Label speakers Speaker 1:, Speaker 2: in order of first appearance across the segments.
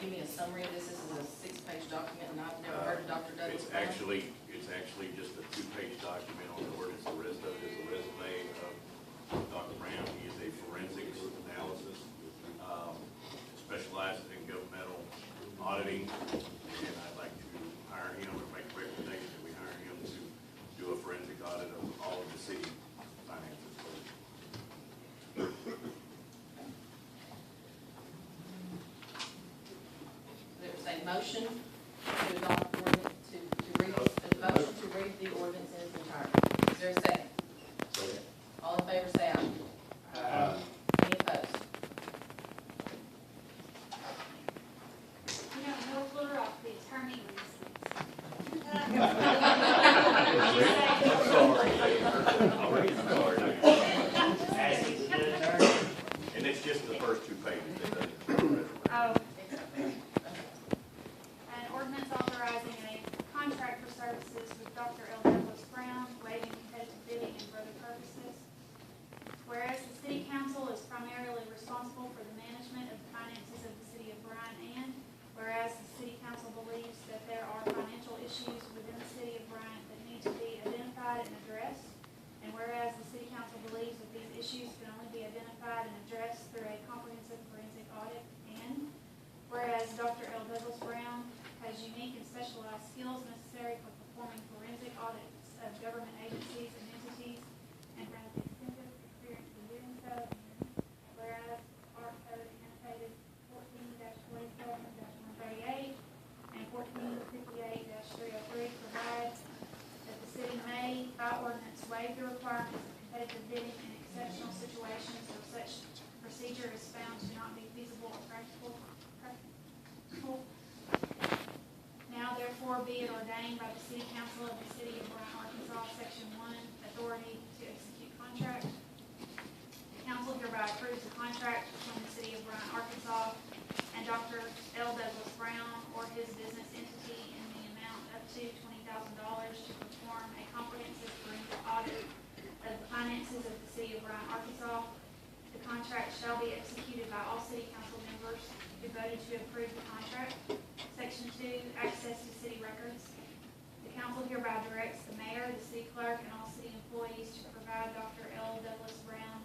Speaker 1: give me a summary of this? This is a 6-page document, and I've never heard of Dr. Douglas Brown.
Speaker 2: It's actually just a 2-page document on the ordinance. The rest of it is a resume of Dr. Brown. He is a forensics analysis, specializes in governmental auditing, and I'd like to hire him or make a recommendation that we hire him to do a forensic audit of all of the city finances.
Speaker 1: There's a motion to adopt ordinance, to read, a motion to read the ordinance in its entirety. Is there a second?
Speaker 2: Second.
Speaker 1: All in favor, say aye.
Speaker 2: Aye.
Speaker 1: Any opposed?
Speaker 3: You have no clue off the attorney
Speaker 2: And it's just the first 2 pages.
Speaker 3: Oh. An ordinance authorizing a contract for services with Dr. L. Douglas Brown, waiving competitive bidding and for other purposes. Whereas the city council is primarily responsible for the management of the finances of the city of Bryant, and whereas the city council believes that there are financial issues within the city of Bryant that need to be identified and addressed, and whereas the city council believes that these issues can only be identified and addressed through a comprehensive forensic audit, and whereas Dr. L. Douglas Brown has unique and specialized skills necessary for performing forensic audits of government agencies and entities, and has extensive experience in doing so, and whereas Art Code annotated 14-27-138 and 1458-303 provides that the city may, by ordinance, waive the requirements of competitive bidding in exceptional situations where such procedure is found to not be feasible or practical. Now therefore be it ordained by the City Council of the City of Bryant, Arkansas, Section 1, authority to execute contract. The council hereby approves the contract between the City of Bryant, Arkansas and Dr. L. Douglas Brown or his business entity in the amount up to $20,000 to perform a comprehensive forensic audit of the finances of the City of Bryant, Arkansas. The contract shall be executed by all City Council members who voted to approve the contract. Section 2, access to city records. The council hereby directs the mayor, the city clerk, and all city employees to provide Dr. L. Douglas Brown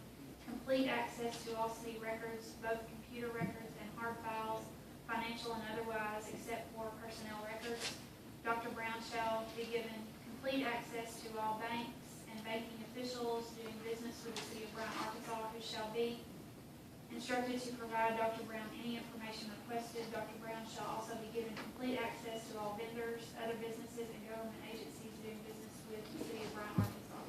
Speaker 3: complete access to all city records, both computer records and hard files, financial and otherwise, except for personnel records. Dr. Brown shall be given complete access to all banks and banking officials doing business with the City of Bryant, Arkansas, who shall be instructed to provide Dr. Brown any information requested. Dr. Brown shall also be given complete access to all vendors, other businesses, and government agencies doing business with the City of Bryant, Arkansas.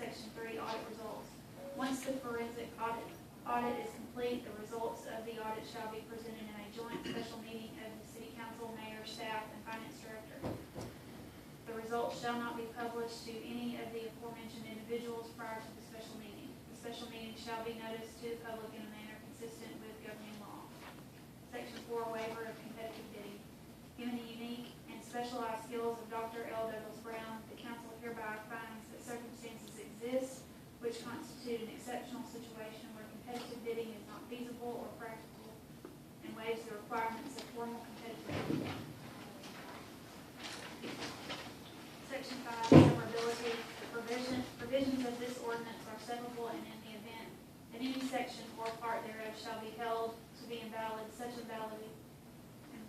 Speaker 3: Section 3, audit results. Once the forensic audit is complete, the results of the audit shall be presented in a joint special meeting of the City Council, Mayor, staff, and Finance Director. The results shall not be published to any of the aforementioned individuals prior to the special meeting. The special meeting shall be noticed to the public in a manner consistent with governing law. Section 4, waiver of competitive bidding. Given the unique and specialized skills of Dr. L. Douglas Brown, the council hereby finds that circumstances exist which constitute an exceptional situation where competitive bidding is not feasible or practical, and waives the requirements of formal competitive bidding. Section 5, severability. The provisions of this ordinance are severable, and in the event that any section or part thereof shall be held to be invalid, such invalidity and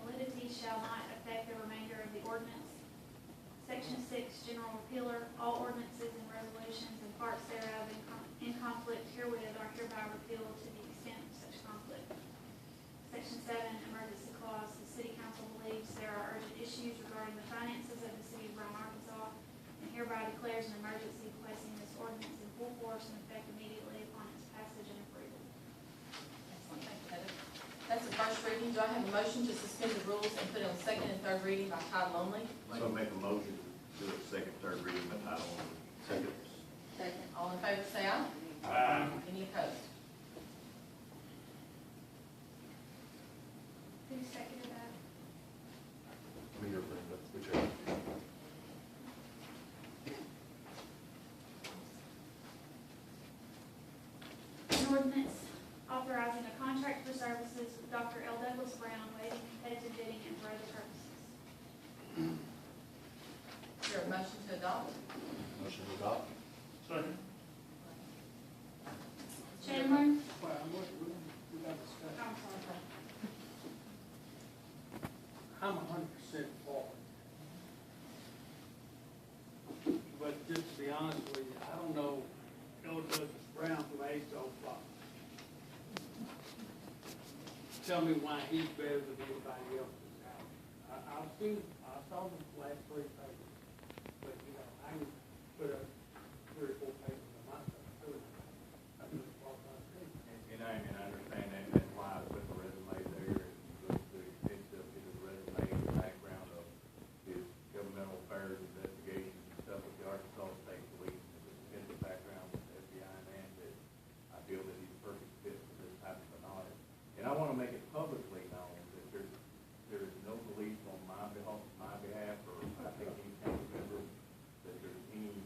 Speaker 3: validity shall not affect the remainder of the ordinance. Section 6, general repealer. All ordinances and resolutions and parts thereof in conflict herewith are hereby repealed to the extent of such conflict. Section 7, emergency clause. The City Council believes there are urgent issues regarding the finances of the City of Bryant, Arkansas, and hereby declares an emergency, placing this ordinance in full force and effect immediately upon its passage and approval.
Speaker 1: Excellent, thank you, Heather. That's the first reading. Do I have a motion to suspend the rules and put it on second and third reading by title only?
Speaker 2: So make a motion to do it second, third reading by title only. Second.
Speaker 1: Second. All in favor, say aye.
Speaker 2: Aye.
Speaker 1: Any opposed?
Speaker 3: Who seconded that?
Speaker 4: Me or Brenda, whichever.
Speaker 3: An ordinance authorizing a contract for services with Dr. L. Douglas Brown
Speaker 5: sent forward. But just to be honest with you, I don't know Douglas Brown from A to O. Tell me why he's better than anybody else in town. I saw the last 3 papers, but you know, I can put up 3 or 4 papers on my stuff too. I just walk out there.
Speaker 2: And I understand that, that's why I put the resume there, and look through, it's his resume, the background of his governmental affairs, investigations, and stuff with the Arkansas State Police, and his extensive background with the FBI and ANZ. I feel that he's a perfect fit for this type of an audit. And I want to make it publicly known that there is no belief on my behalf, or I think any council member, that there's any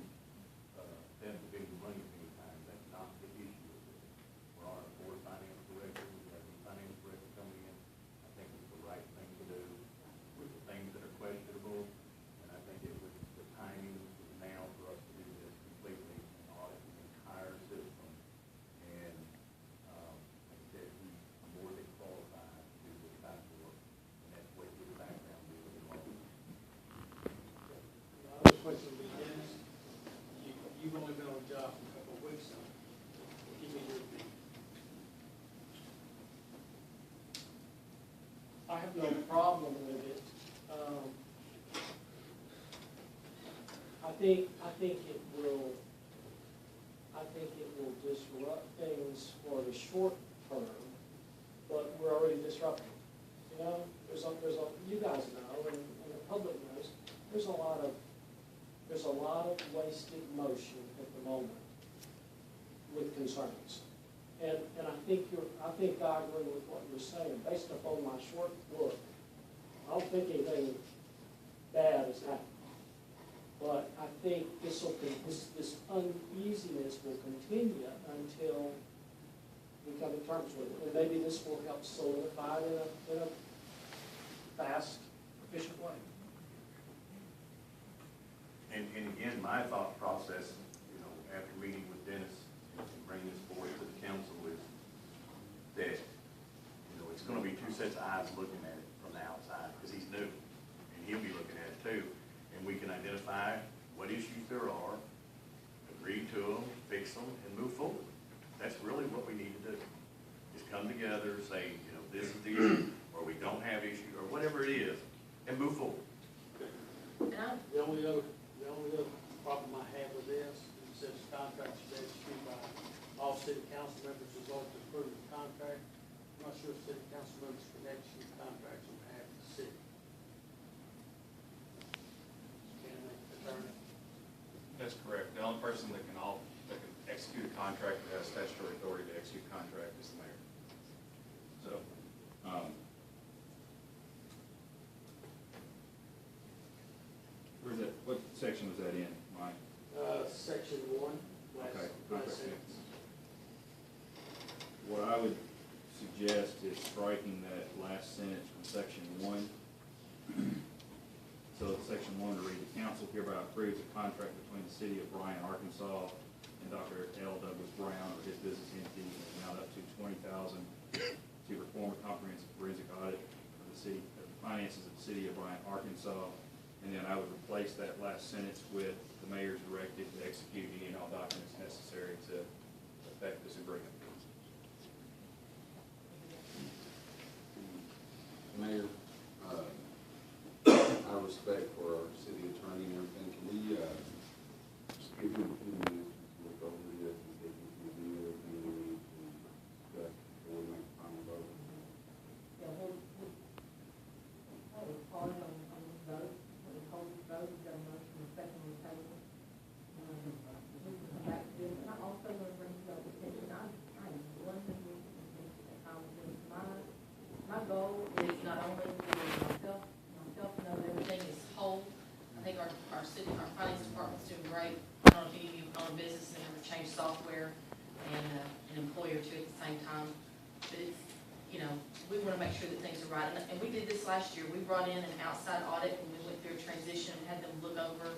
Speaker 2: theft of any money of any kind. That's not the issue with this. We're on a board of finance director, we have a finance director coming in. I think it's the right thing to do with the things that are questionable, and I think it was, the timing is now for us to do this completely and audit the entire system. And like I said, he's more than qualified to do this type of work, and that's what his background is in law.
Speaker 5: The other question would be, Dennis, you've only been on the job for a couple of weeks now. Give me your opinion.
Speaker 6: I have no problem with it. I think it will disrupt things for the short term, but we're already disrupting. You know, you guys know, and the public knows, there's a lot of wasted motion at the moment with concerns. And I think I agree with what you're saying. Based upon my short look, I don't think anything bad has happened. But I think this uneasiness will continue until we come to terms with it. And maybe this will help solidify it in a fast, efficient way.
Speaker 2: And again, my thought process, you know, after meeting with Dennis and bringing this forward to the council is that, you know, it's gonna be 2 sets of eyes looking at it from the outside, because he's new, and he'll be looking at it too. And we can identify what issues there are, agree to them, fix them, and move forward. That's really what we need to do, is come together, say, you know, this is the issue, or we don't have issue, or whatever it is, and move forward.
Speaker 1: And
Speaker 5: The only other problem I have with this, it says contract should be executed by all city council members as well to approve the contract. I'm not sure if city council members can execute contracts on behalf of the city. Can they, attorney?
Speaker 4: That's correct. The only person that can execute a contract that has statutory authority to execute a contract is the mayor. So, where's that, what section was that in, Mike?
Speaker 5: Section 1,
Speaker 4: Okay.
Speaker 5: last sentence.
Speaker 7: What I would suggest is striking that last sentence from section 1. So section 1 to read, the council hereby approves a contract between the city of Bryant, Arkansas and Dr. L. Douglas Brown or his business entity in the amount up to $20,000 to perform a comprehensive forensic audit of the finances of the city of Bryant, Arkansas. And then I would replace that last sentence with the mayor's directive to execute any and all documents necessary to effect this agreement.
Speaker 8: Mayor, our respect for our city attorney and everything, can we just give him a few minutes to look over this and see if he can do everything we need to discuss before we make a final vote?
Speaker 9: Yeah, we'll call it on the vote. We'll call the vote, we've got a motion and a second on the table. We can come back to this, and I also want to bring you up attention, I am one thing we can accomplish. My goal
Speaker 1: is not only for myself to know that everything is whole. I think our finance department's doing great. I don't know if any of you own a business and ever change software and an employer too at the same time. But it's, you know, we want to make sure that things are right. And we did this last year. We brought in an outside audit when we went through a transition and had them look over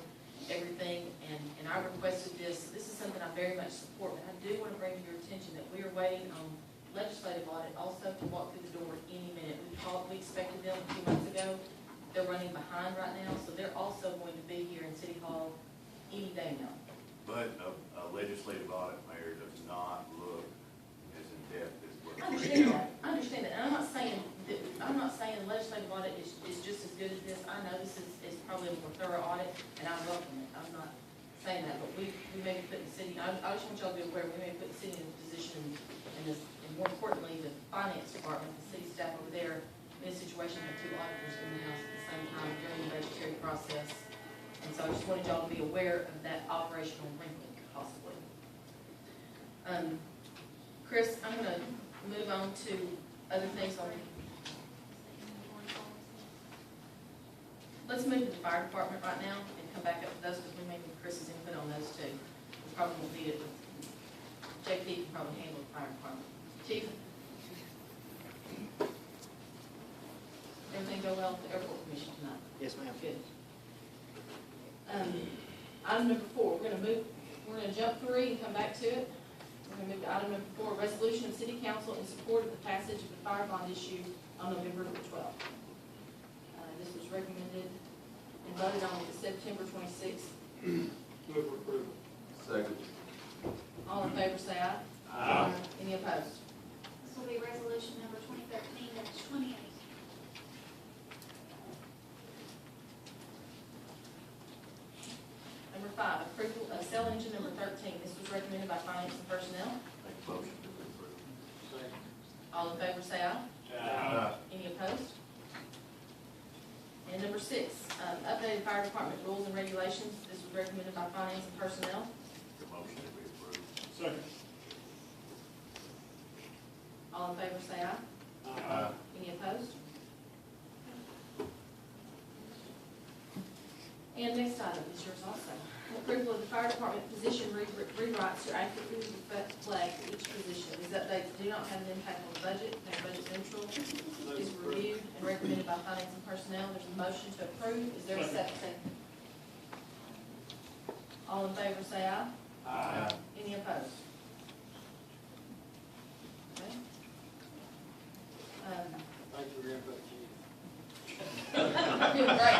Speaker 1: everything. And I requested this. This is something I very much support. But I do want to bring to your attention that we are waiting on legislative audit also to walk through the door any minute. We expected them 2 months ago. they're running behind right now, so they're also going to be here in City Hall any day now.
Speaker 2: But a legislative audit, Mayor, does not look as in-depth as what.
Speaker 1: I understand that, and I'm not saying the legislative audit is just as good as this. I know this is probably a more thorough audit, and I welcome it. I'm not saying that, but we may be putting the city, I just want y'all to be aware, we may be putting the city in a position, and more importantly, the finance department, the city staff over there, in a situation with two auditors in the house at the same time during the budgetary process. And so I just wanted y'all to be aware of that operational wrinkle, possibly. Chris, I'm gonna move on to other things on. Let's move to the fire department right now and come back up to those, because we may need Chris's input on those too. We probably won't need it, but JP can probably handle the fire department. Chief? Everything go well with the airport commission tonight?
Speaker 10: Yes, ma'am.
Speaker 1: Good. Item number 4, we're gonna jump 3 and come back to it. We're gonna move to item number 4, resolution of city council in support of the passage of the fire bond issue on November the 12th. This was recommended and voted on at the September 26th.
Speaker 5: Move for approval.
Speaker 8: Second.
Speaker 1: All in favor, say aye.
Speaker 5: Aye.
Speaker 1: Any opposed?
Speaker 3: This will be resolution number 2013-28.
Speaker 1: Number 5, approval of cell engine number 13. This was recommended by finance and personnel.
Speaker 2: Make a motion to approve.
Speaker 5: Second.
Speaker 1: All in favor, say aye. Any opposed? And number 6, updated fire department rules and regulations. This was recommended by finance and personnel.
Speaker 2: Make a motion to approve.
Speaker 5: Second.
Speaker 1: All in favor, say aye. Any opposed? And next item is yours also. Approval of the fire department position rewrites to accurately reflect flag for each position. These updates do not have an impact on the budget. They're budget neutral. Is reviewed and recommended by finance and personnel. There's a motion to approve. Is there a second? All in favor, say aye.
Speaker 5: Aye.
Speaker 1: Any opposed? Okay.
Speaker 5: Thank you very much.
Speaker 1: Doing great.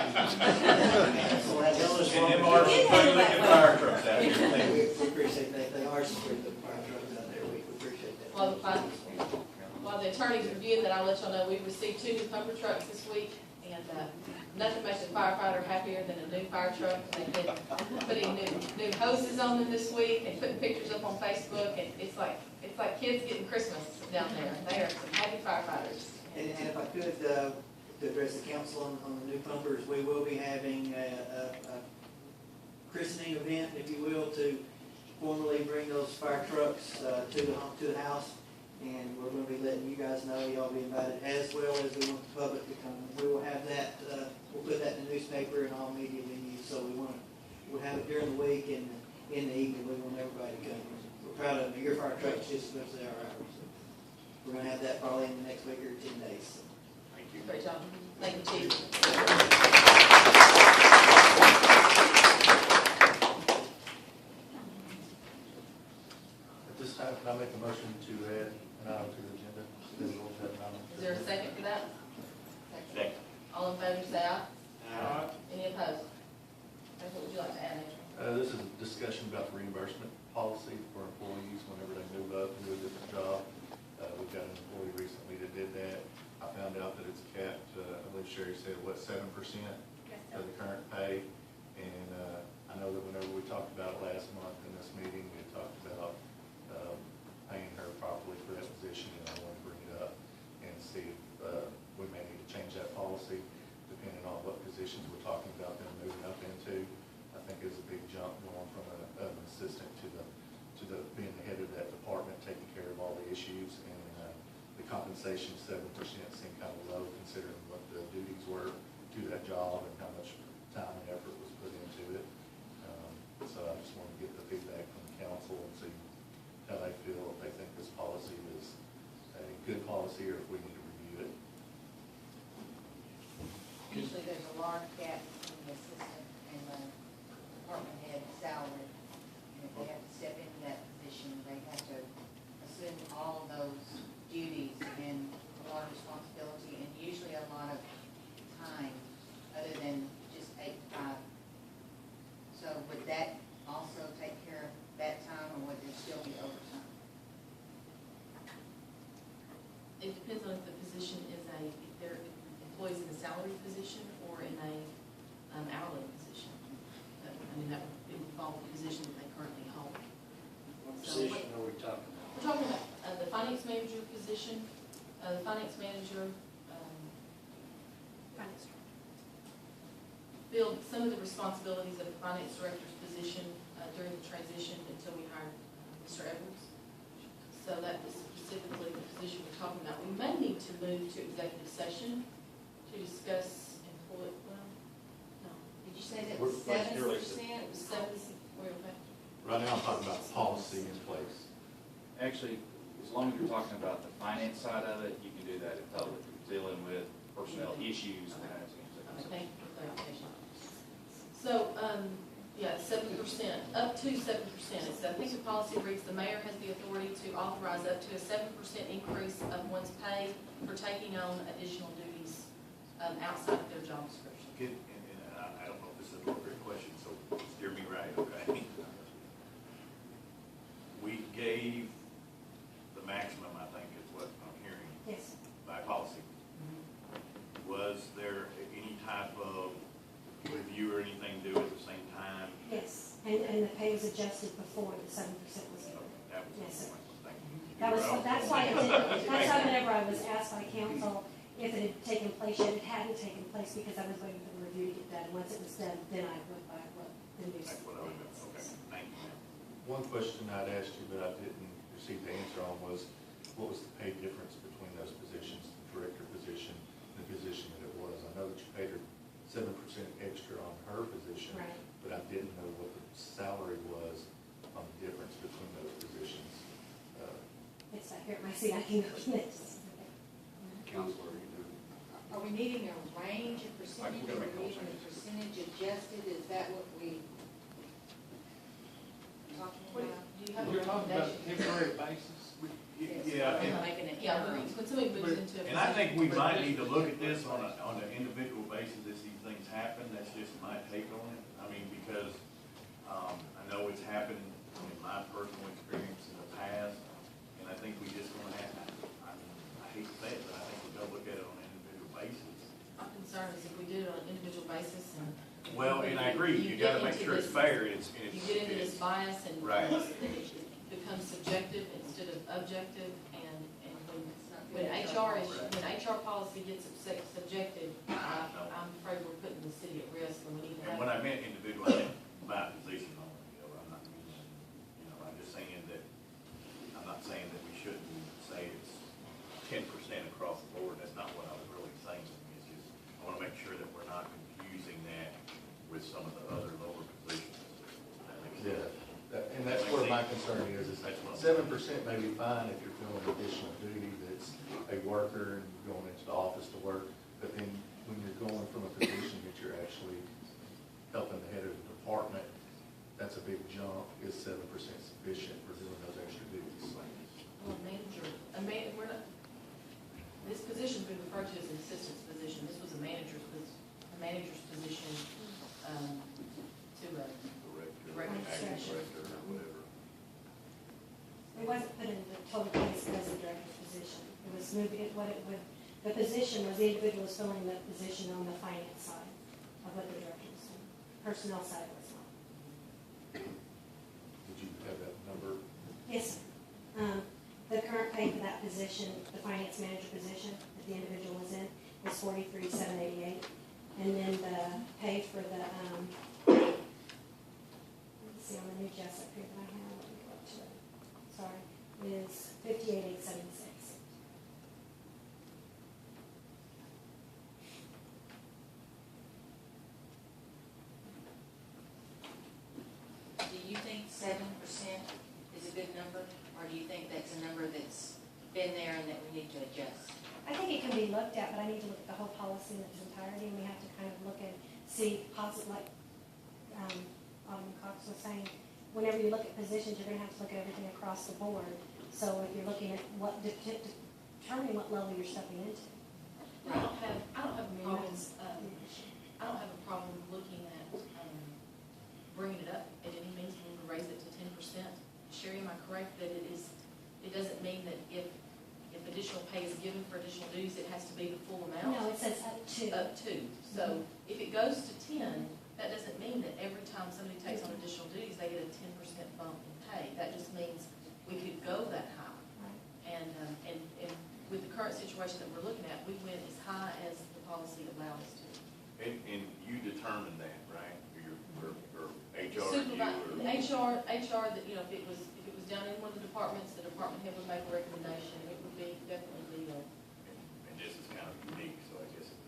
Speaker 2: And them are pretty looking fire trucks out here.
Speaker 10: We appreciate that. They are some pretty good fire trucks out there. We appreciate that.
Speaker 1: While the attorneys review that, I'll let y'all know, we've received 2 new pumper trucks this week, and nothing makes a firefighter happier than a new fire truck. They've been putting new hoses on them this week, and putting pictures up on Facebook, and it's like kids getting Christmas down there. They are some happy firefighters.
Speaker 10: And if I could, to address the council on the new pumpers, we will be having a christening event, if you will, to formally bring those fire trucks to the house. And we're going to be letting you guys know, y'all be invited, as well as we want the public to come. We will have that, we'll put that in the newspaper and all media venues, so we'll have it during the week and in the evening. We want everybody to come. We're proud of your fire trucks just as much as they are ours. We're going to have that probably in the next week or 10 days. So.
Speaker 2: Thank you.
Speaker 1: Great job. Thank you, Chief.
Speaker 11: At this time, can I make a motion to add an item to the agenda?
Speaker 1: Is there a second for that?
Speaker 2: Second.
Speaker 1: All in favor, say aye.
Speaker 5: Aye.
Speaker 1: Any opposed? What would you like to add, Andrew?
Speaker 11: This is a discussion about the reimbursement policy for employees whenever they move up and do a different job. We've got an employee recently that did that. I found out that it's capped, I believe Sherry said, 7% of the current pay? And I know that whenever we talked about it last month in this meeting, we had talked about paying her properly for that position, and I want to bring it up and see if we may need to change that policy depending on what positions we're talking about them moving up into. I think it's a big jump going from an assistant to being the head of that department, taking care of all the issues, and the compensation 7% seemed kind of low considering what the duties were to that job and how much time and effort was put into it. So I just wanted to get the feedback from the council and see how they feel, if they think this policy is a good policy or if we need to review it.
Speaker 12: Usually there's a large gap between the assistant and the department head salary. And if they have to step into that position, they have to assume all of those duties and a lot of responsibility and usually a lot of time
Speaker 1: depends on if the position is if they're employees in a salary position or in a hourly position. But, I mean, that would involve the position that they currently hold.
Speaker 10: What
Speaker 1: So
Speaker 10: position are we talking about?
Speaker 1: We're talking about the finance manager position. The finance manager filled some of the responsibilities of the finance director's position during the transition until we hired Mr. Edwards. So that is specifically the position we're talking about. We may need to move to executive session to discuss employee, well, no,
Speaker 12: Did you say that
Speaker 11: We're-
Speaker 12: was
Speaker 11: let's
Speaker 12: 7%?
Speaker 11: purely-
Speaker 1: it was 7, wait, okay.
Speaker 11: Right now, I'm talking about policy in place.
Speaker 4: Actually, as long as you're talking about the finance side of it, you can do that in public, dealing with personnel issues and that.
Speaker 1: Okay, thank you for clarification. So, yeah, 7%, up to 7%. It's, I think the policy reads, the mayor has the authority to authorize up to a 7% increase of one's pay for taking on additional duties outside of their job description.
Speaker 2: I don't know if this is an appropriate question, so steer me right, okay? We gave the maximum, I think is what I'm hearing,
Speaker 13: Yes.
Speaker 2: by policy. Was there any type of review or anything due at the same time?
Speaker 13: Yes, and the pay was adjusted before the 7% was given.
Speaker 2: That was
Speaker 13: Yes, sir.
Speaker 2: the point, thank you.
Speaker 13: That's why whenever I was asked by council if it had taken place yet, it hadn't taken place because I was waiting for the review to get done. Once it was done, then I went by what the new.
Speaker 2: That's what I was, okay, thank you.
Speaker 11: One question I'd asked you, but I didn't receive the answer on was, what was the pay difference between those positions, the director position and the position that it was? I know that you paid her 7% extra on her position,
Speaker 13: Right.
Speaker 11: but I didn't know what the salary was on the difference between those positions.
Speaker 13: It's back here at my seat, I can go next.
Speaker 11: Counselor, you do.
Speaker 12: Are we needing a range of percentage,
Speaker 4: We're
Speaker 12: or
Speaker 4: gonna
Speaker 12: are we
Speaker 4: make
Speaker 12: needing a
Speaker 4: those
Speaker 12: percentage adjusted? Is that what we talking
Speaker 1: What
Speaker 12: about?
Speaker 1: do you have a
Speaker 5: We're talking about
Speaker 1: recommendation?
Speaker 5: temporary basis.
Speaker 2: Yeah,
Speaker 1: I'm
Speaker 2: and-
Speaker 1: making it, yeah, when somebody moves into a.
Speaker 2: And I think we might need to look at this on an individual basis as these things happen. That's just my take on it. I mean, because, I know it's happened in my personal experience in the past, and I think we just gonna have, I mean, I hate to say it, but I think we gotta look at it on an individual basis.
Speaker 1: My concern is if we do it on an individual basis and.
Speaker 2: Well, and I agree, you gotta make sure it's fair, it's.
Speaker 1: You get into this bias and.
Speaker 2: Right.
Speaker 1: It becomes subjective instead of objective, and when HR is, when HR policy gets subjective, I'm afraid we're putting the city at risk when we need to
Speaker 2: And
Speaker 1: have.
Speaker 2: when I meant individual, I meant my position only, I'm not using, I'm just saying that, I'm not saying that we shouldn't say it's 10% across the board, that's not what I was really saying. It's just, I wanna make sure that we're not confusing that with some of the other lower positions. That makes sense?
Speaker 11: And that's where my concern is 7% may be fine if you're filling additional duty that's a worker and going into the office to work, but then when you're going from a position that you're actually helping the head of the department, that's a big jump. Is 7% sufficient for doing those extra duties?
Speaker 1: Well, we're not, this position's been referred to as an assistant's position, this was a manager's position, to a.
Speaker 2: Director, acting director, or whatever.
Speaker 13: It wasn't put in the total pay as a director's position. It was moving, the position was, the individual was filling that position on the finance side of what the director was doing. Personnel side was not.
Speaker 11: Did you have that number?
Speaker 13: Yes, sir. The current pay for that position, the finance manager position that the individual was in, was $43,788. And then the pay for the, let's see, on the new Jessup here that I have, let me go up to it, sorry, is $58,876.
Speaker 12: Do you think 7% is a good number, or do you think that's a number that's been there and that we need to adjust?
Speaker 13: I think it can be looked at, but I need to look at the whole policy in its entirety, and we have to kind of look and see, possibly, like, Alderman Cox was saying, whenever you look at positions, you're gonna have to look at everything across the board. So if you're looking at what, determining what level you're stepping into.
Speaker 1: I don't have a problem, I don't have a problem looking at, bringing it up at any means, when we raise it to 10%. Sherry, am I correct that it doesn't mean that if additional pay is given for additional duties, it has to be the full amount?
Speaker 13: No, it says up to.
Speaker 1: Up to. So if it goes to 10, that doesn't mean that every time somebody takes on additional duties, they get a 10% bump in pay. That just means we could go that high.
Speaker 13: Right.
Speaker 1: And with the current situation that we're looking at, we went as high as the policy allowed us to.
Speaker 11: And you determine that, right? Or HR,
Speaker 1: HR, that, you know, if it was down in one of the departments, the department head would make a recommendation. It would be definitely,
Speaker 11: and this is kind of unique, so I guess it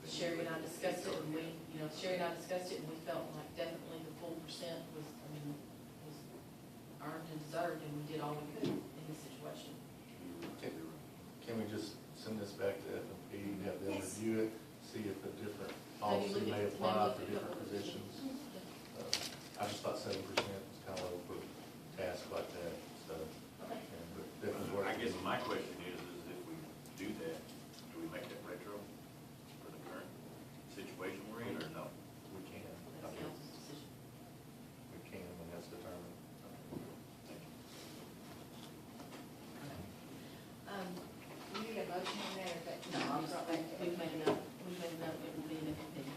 Speaker 11: was.
Speaker 1: Sherry and I discussed it, and Sherry and I discussed it, and we felt like definitely the full percent was earned and deserved, and we did all we could in this situation.
Speaker 11: Can we just send this back to F&P, have them
Speaker 13: Yes.
Speaker 11: review it, see if a different
Speaker 1: Maybe
Speaker 11: policy
Speaker 1: look
Speaker 11: may
Speaker 1: at-
Speaker 11: apply
Speaker 1: maybe
Speaker 11: for
Speaker 1: look at a
Speaker 11: different
Speaker 1: couple of
Speaker 11: positions? I just thought 7% was kind of low for a task like that, so.
Speaker 1: Okay.
Speaker 11: But definitely worth.
Speaker 2: I guess my question is if we do that, do we make that retro for the current situation we're in, or no?
Speaker 11: We can.
Speaker 1: That's council's decision.
Speaker 11: We can when that's determined.
Speaker 2: Thank you.
Speaker 12: We need a motion on that, or is that?
Speaker 1: No, I'm sorry, we've made enough, it will be in the committee.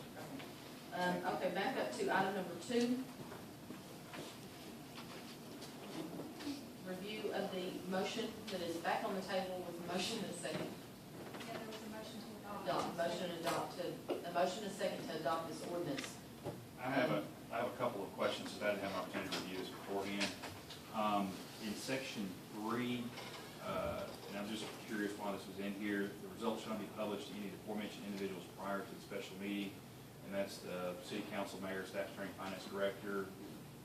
Speaker 1: Okay, back up to item number 2. Review of the motion that is back on the table with a motion and a second.
Speaker 3: Yeah, there was a motion to adopt.
Speaker 1: A motion and a second to adopt this ordinance.
Speaker 4: I have a couple of questions, so I didn't have an opportunity to review this beforehand. In section 3, and I'm just curious why this was in here, the results shall not be published to any of the aforementioned individuals prior to the special meeting, and that's the city council, mayor, statutory and finance director.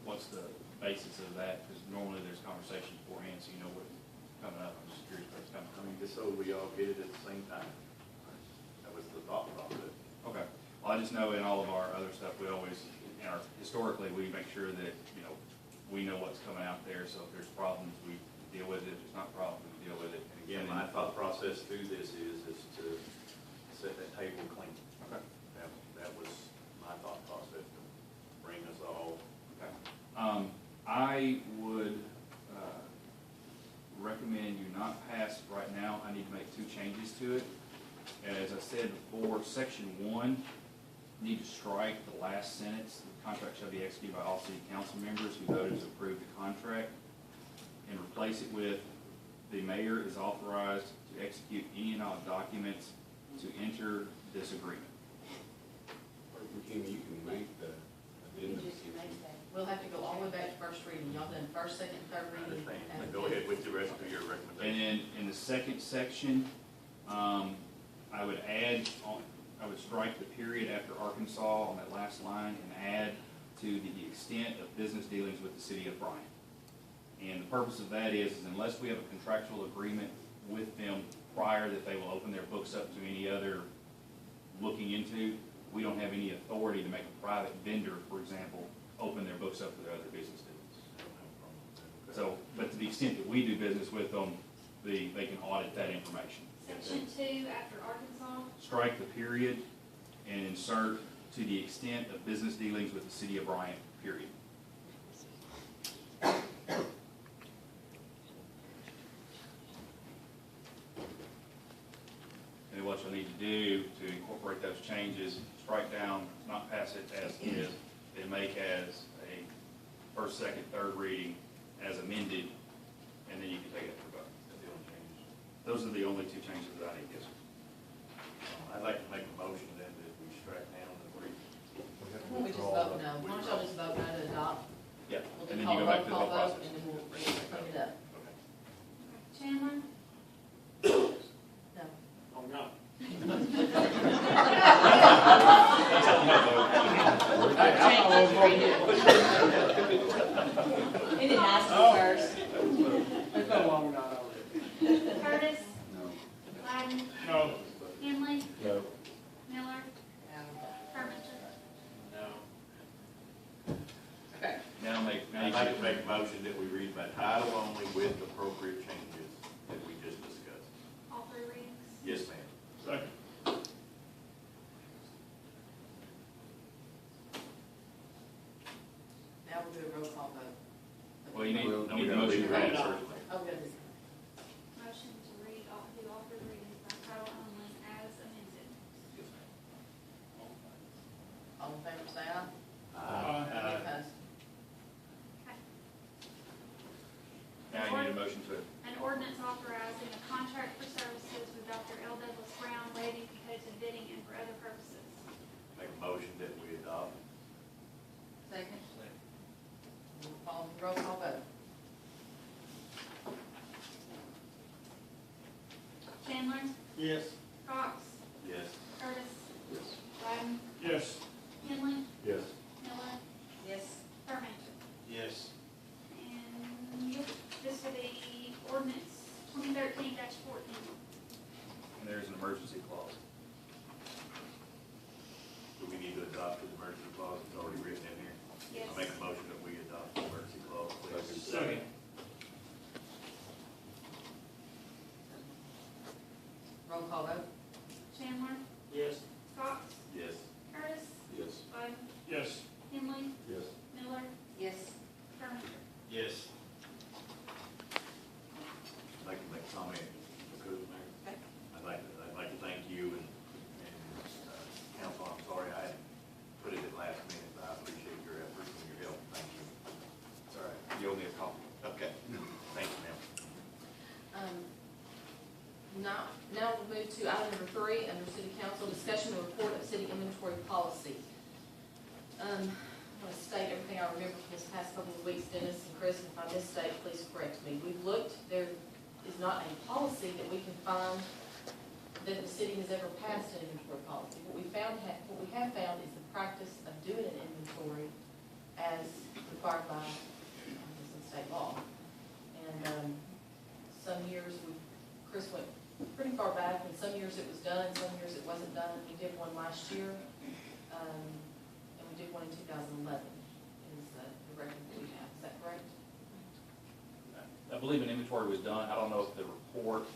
Speaker 4: What's the basis of that? Because normally there's conversation beforehand, so you know what's coming up. I'm just curious what's coming
Speaker 2: I
Speaker 4: from.
Speaker 2: mean, just so we all get it at the same time. That was the thought process.
Speaker 4: Okay. Well, I just know in all of our other stuff, we always, historically, we make sure that, we know what's coming out there, so if there's problems, we deal with it. If it's not a problem, we deal with it.
Speaker 2: And again, my thought process through this is to set that table clean.
Speaker 4: Okay.
Speaker 2: That was my thought process, to bring us all.
Speaker 4: Okay. I would recommend you not pass right now. I need to make 2 changes to it. As I said before, section 1, need to strike the last sentence. The contract shall be executed by all city council members who voted to approve the contract, and replace it with, the mayor is authorized to execute any and all documents to enter this agreement.
Speaker 8: Or you can make the
Speaker 12: You
Speaker 8: addendum.
Speaker 12: just make that.
Speaker 1: We'll have to go all the way back to first reading. Y'all done first, second, third
Speaker 2: I
Speaker 1: reading.
Speaker 2: understand.
Speaker 1: and-
Speaker 2: Go ahead with the rest of your
Speaker 4: And
Speaker 2: recommendation.
Speaker 4: then in the second section, I would strike the period after Arkansas on that last line and add to the extent of business dealings with the city of Bryant. And the purpose of that is unless we have a contractual agreement with them prior that they will open their books up to any other looking into, we don't have any authority to make a private vendor, for example, open their books up to their other business dealings. So, but to the extent that we do business with them, they can audit that information.
Speaker 3: Section 2, after Arkansas,
Speaker 4: Strike the period and insert to the extent of business dealings with the city of Bryant, period. And what you'll need to do to incorporate those changes, strike down, not pass it as is, and make as a first, second, third reading as amended, and then you can take it for vote.
Speaker 2: That's the only change.
Speaker 4: Those are the only 2 changes that I need, yes, sir.
Speaker 2: I'd like to make a motion then that we strike down the brief.
Speaker 1: Why don't we just vote no? Why don't y'all just vote no to adopt?
Speaker 4: Yeah,
Speaker 1: We'll
Speaker 4: and
Speaker 1: do
Speaker 4: then
Speaker 1: call
Speaker 4: you go back to the
Speaker 1: roll
Speaker 4: whole
Speaker 1: call vote,
Speaker 4: process.
Speaker 1: and then we'll clean it up.
Speaker 4: Okay.
Speaker 3: Chandler,
Speaker 1: No.
Speaker 5: Oh, no.
Speaker 1: He didn't ask me first.
Speaker 5: There's no long not already.
Speaker 3: Curtis,
Speaker 8: No.
Speaker 3: Lyden,
Speaker 5: No.
Speaker 3: Henley,
Speaker 8: No.
Speaker 3: Miller,
Speaker 12: No.
Speaker 3: Parmenter.
Speaker 5: No.
Speaker 1: Okay.
Speaker 4: Now
Speaker 2: I'd like to make a motion that we read by title only with appropriate changes that we just discussed.
Speaker 3: All 3 readings.
Speaker 2: Yes, ma'am.
Speaker 5: Second.
Speaker 1: Now we'll do a roll call vote.
Speaker 4: Well, you need
Speaker 2: No, we
Speaker 4: the
Speaker 2: gotta
Speaker 4: motion
Speaker 2: read
Speaker 4: to
Speaker 2: it
Speaker 4: pass
Speaker 2: first.
Speaker 4: first.
Speaker 1: Oh, goodness.
Speaker 3: Motion to read, do
Speaker 4: motion to it.
Speaker 3: An ordinance authorizing a contract for services with Dr. L. Douglas Brown, waiving competitive bidding and for other purposes.
Speaker 2: Make a motion that we adopt.
Speaker 1: Second. Roll call vote.
Speaker 3: Chandler?
Speaker 5: Yes.
Speaker 3: Cox?
Speaker 2: Yes.
Speaker 3: Curtis?
Speaker 8: Yes.
Speaker 3: Biden?
Speaker 5: Yes.
Speaker 3: Henley?
Speaker 8: Yes.
Speaker 3: Miller?
Speaker 1: Yes.
Speaker 3: Parmenter?
Speaker 5: Yes.
Speaker 3: And this will be ordinance 2013-14.
Speaker 4: And there's an emergency clause.
Speaker 2: Do we need to adopt the emergency clause? It's already written in here.
Speaker 3: Yes.
Speaker 2: I make a motion that we adopt the emergency clause, please.
Speaker 5: Second.
Speaker 1: Roll call vote.
Speaker 3: Chandler?
Speaker 5: Yes.
Speaker 3: Cox?
Speaker 2: Yes.
Speaker 3: Curtis?
Speaker 8: Yes.
Speaker 3: Biden?
Speaker 5: Yes.
Speaker 3: Henley?
Speaker 8: Yes.
Speaker 3: Miller?
Speaker 1: Yes.
Speaker 3: Parmenter?
Speaker 5: Yes.
Speaker 2: I'd like to make a comment, because Mayor.
Speaker 1: Okay.
Speaker 2: I'd like to thank you and council. I'm sorry I hadn't put it at last minute, but I appreciate your efforts and your help. Thank you.
Speaker 4: It's all right. You owe me a copy.
Speaker 2: Okay. Thank you, ma'am.
Speaker 1: Now we'll move to item number 3, under city council, discussion and report of city inventory policy. I'm going to state everything I remember from this past couple of weeks, Dennis and Chris, and if I misstate, please correct me. We've looked, there is not a policy that we can find that the city has ever passed an inventory policy. What we have found is the practice of doing an inventory as required by state law. And some years Chris went pretty far back, and some years it was done, some years it wasn't done. We did one last year, and we did one in 2011, is the record that we have. Is that correct?
Speaker 4: I believe an inventory was done. I don't know if the report,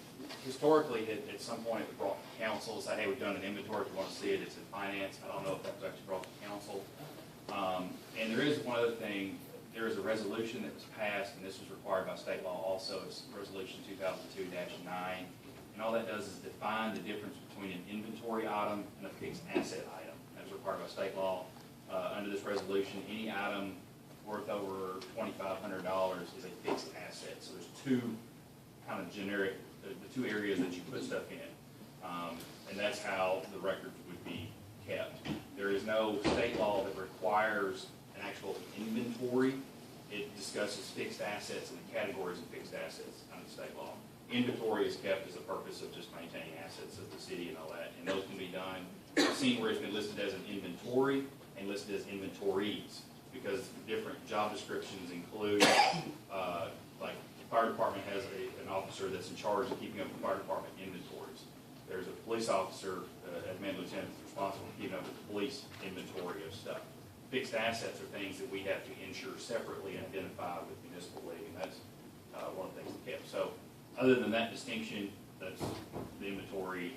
Speaker 4: historically, at some point, it brought to council, say, hey, we've done an inventory, if you want to see it, it's in finance. I don't know if that was actually brought to council. And there is one other thing, there is a resolution that was passed, and this was required by state law also, it's Resolution 2002-9. And all that does is define the difference between an inventory item and a fixed asset item. As required by state law, under this resolution, any item worth over $2,500 is a fixed asset. So there's two kind of generic, the two areas that you put stuff in. And that's how the records would be kept. There is no state law that requires an actual inventory. It discusses fixed assets and the categories of fixed assets under state law. Inventory is kept as a purpose of just maintaining assets of the city and all that, and those can be done. I've seen where it's been listed as an inventory and listed as inventories, because different job descriptions include, like the fire department has an officer that's in charge of keeping up with fire department inventories. There's a police officer, a command lieutenant, that's responsible for keeping up with the police inventory of stuff. Fixed assets are things that we have to insure separately and identify with municipal league, and that's one of the things we kept. So other than that distinction, that's the inventory